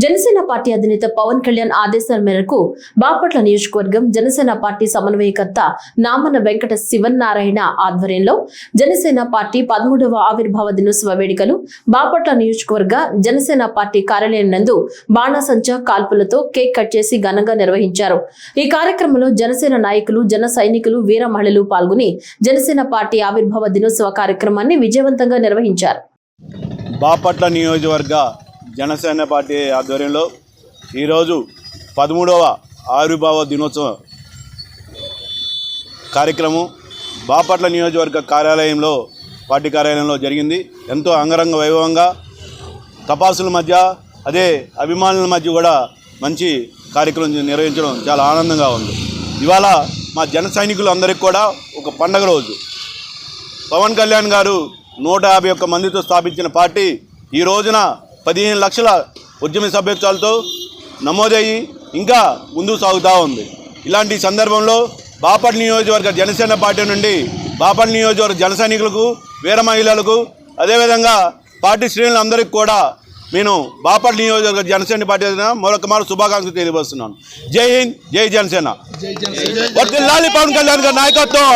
Janasena party అధినేత పవన్ కళ్యాణ్ ఆదేశాల మేరకు బాపట్ల నియోజకవర్గం జనసేన పార్టీ సమన్వయకర్త నామన వెంకట శివనారాయణ ఆధ్వర్యంలో జనసేన పార్టీ 13వ ఆవిర్భావ దినోత్సవ వేడుకలు బాపట్ల నియోజకవర్గ జనసేన పార్టీ కార్యాలయం నందు బాణాసంచా కాల్పులతో కేక్ కట్ చేసి ఘనంగా నిర్వహించారు। ఈ కార్యక్రమంలో జనసేన నాయకులు, జన సైనికులు, వీర మహిళలు పాల్గొని జనసేన పార్టీ ఆవిర్భావ దినోత్సవ కార్యక్రమాన్ని విజయవంతంగా నిర్వహించారు। బాపట్ల నియోజకవర్గ జనసేన పార్టీ ఆధ్వర్యంలో ఈరోజు 13వ ఆవిర్భావ దినోత్సవ కార్యక్రమం బాపట్ల నియోజకవర్గ కార్యాలయంలో పార్టీ కార్యాలయంలో జరిగింది। ఎంతో అంగరంగ వైభవంగా తపాసుల మధ్య అదే అభిమానుల మధ్య కూడా మంచి కార్యక్రమం నిర్వహించడం చాలా ఆనందంగా ఉంది। ఇవాళ మా జన సైనికులందరికీ కూడా ఒక పండగ రోజు। పవన్ కళ్యాణ్ గారు 151 మందితో స్థాపించిన పార్టీ ఈ రోజున 15 లక్షల ఉద్యమ సభ్యత్వాలతో నమోదయ్యి ఇంకా ముందుకు సాగుతూ ఉంది। ఇలాంటి సందర్భంలో బాపట్ల నియోజకవర్గ జనసేన పార్టీ నుండి బాపట్ల నియోజకవర్గ జన సైనికులకు, వీర మహిళలకు, అదేవిధంగా పార్టీ శ్రేణులందరికీ కూడా నేను బాపట్ల నియోజకవర్గ జనసేన పార్టీ మరొకమారు శుభాకాంక్షలు తెలియజేస్తున్నాను। జై హింద్, జై జనసేన। వర్ధిల్లాలి పవన్ కళ్యాణ్ గారి నాయకత్వం,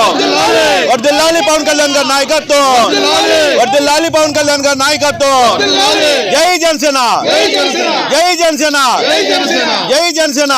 వర్ధిల్లాలి పవన్ కళ్యాణ్ గారి నాయకత్వం, వర్ధిల్లాలి పవన్ కళ్యాణ్ గారి నాయకత్వం। జై జనసేన, జై జనసేన, జై జనసేన।